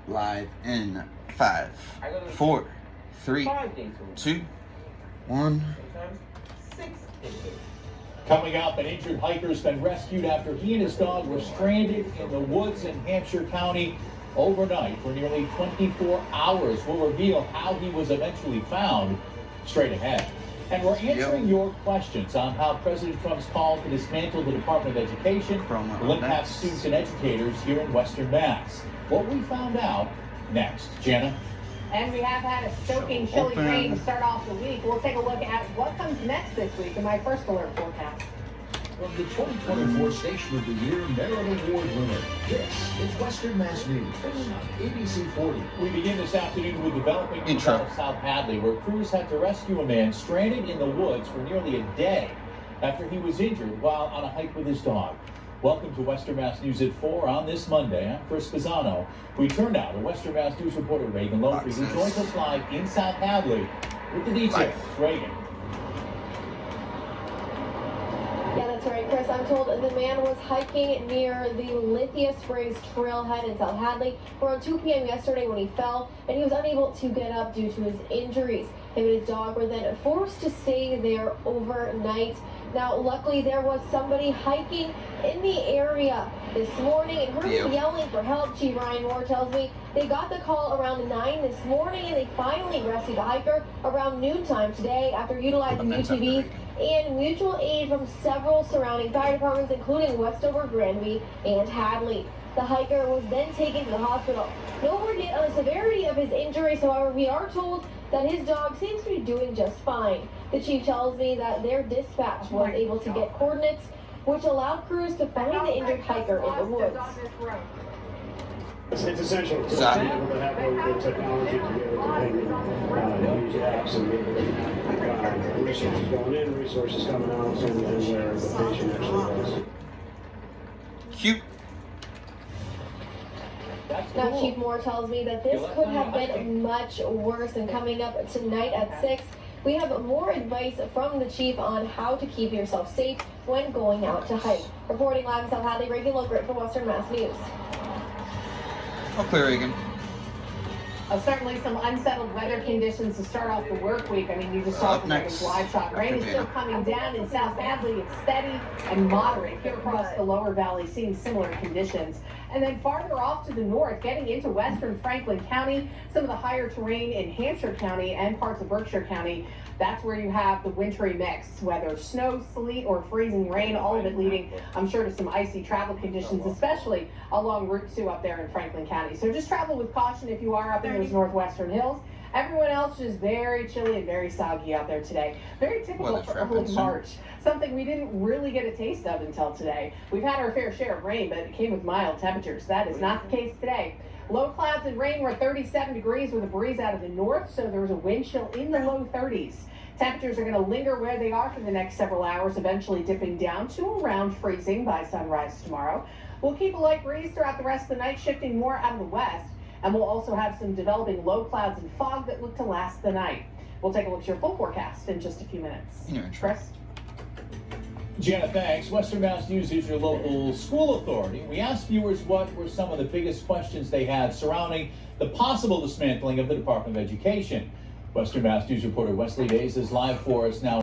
live in 5, 4, 3, 2, 1. Coming up, an injured hiker has been rescued after he and his dog were stranded in the woods in Hampshire County overnight for nearly 24 hours. We'll reveal how he was eventually found straight ahead. And we're answering your questions on how President Trump's call to dismantle the Department of Education will impact students and educators here in Western Mass. What we found out next. Jana? And we have had a soaking chilly rain to start off the week. We'll take a look at what comes next this week in my first alert forecast. From the 2024 Station of the Year Merit Award winner, this is Western Mass News on ABC 40. We begin this afternoon with developing news out of South Hadley, where crews had to rescue a man stranded in the woods for nearly a day after he was injured while on a hike with his dog. Welcome to Western Mass News at 4 on this Monday. I'm Chris Pisano. We turn now to Western Mass News reporter Reagan Lothry, who joins us live in South Hadley with the details. Reagan. Yeah, that's right, Chris. I'm told the man was hiking near the Lithia Springs trailhead in South Hadley around 2 p.m. yesterday when he fell, and he was unable to get up due to his injuries. Him and his dog were then forced to stay there overnight. Now, luckily, there was somebody hiking in the area this morning and heard him yelling for help. Chief Ryan Moore tells me they got the call around 9 this morning, and they finally rescued the hiker around noontime today after utilizing UTVs and mutual aid from several surrounding fire departments, including Westover, Granby, and Hadley. The hiker was then taken to the hospital. No word yet on the severity of his injuries, however, we are told that his dog seems to be doing just fine. The chief tells me that their dispatch was able to get coordinates, which allowed crews to find the injured hiker in the woods. It's essential to be able to have the technology to be able to use apps and be able to resources going in, resources coming out, and where the patient actually was. Cute. Now, Chief Moore tells me that this could have been much worse, and coming up tonight at 6, we have more advice from the chief on how to keep yourself safe when going out to hike. Reporting live in South Hadley, Reagan Lothry for Western Mass News. Okay, Reagan. Certainly some unsettled weather conditions to start off the work week. I mean, you just saw from Reagan's live shot. Rain is still coming down in South Hadley. It's steady and moderate here across the lower valley, seeing similar conditions. And then farther off to the north, getting into western Franklin County, some of the higher terrain in Hampshire County and parts of Berkshire County. That's where you have the wintry mix, whether snow, sleet, or freezing rain, all of it leading, I'm sure, to some icy travel conditions, especially along Route 2 up there in Franklin County. So just travel with caution if you are up in those northwestern hills. Everyone else is very chilly and very soggy out there today. Very typical for early March. Something we didn't really get a taste of until today. We've had our fair share of rain, but it came with mild temperatures. That is not the case today. Low clouds and rain were 37 degrees with a breeze out of the north, so there was a wind chill in the low 30s. Temperatures are going to linger where they are for the next several hours, eventually dipping down to around freezing by sunrise tomorrow. We'll keep a light breeze throughout the rest of the night, shifting more out of the west, and we'll also have some developing low clouds and fog that look to last the night. We'll take a look at your full forecast in just a few minutes. Chris? Jana, thanks. Western Mass News is your local school authority. We asked viewers what were some of the biggest questions they had surrounding the possible dismantling of the Department of Education. Western Mass News reporter Wesley Days is live for us now.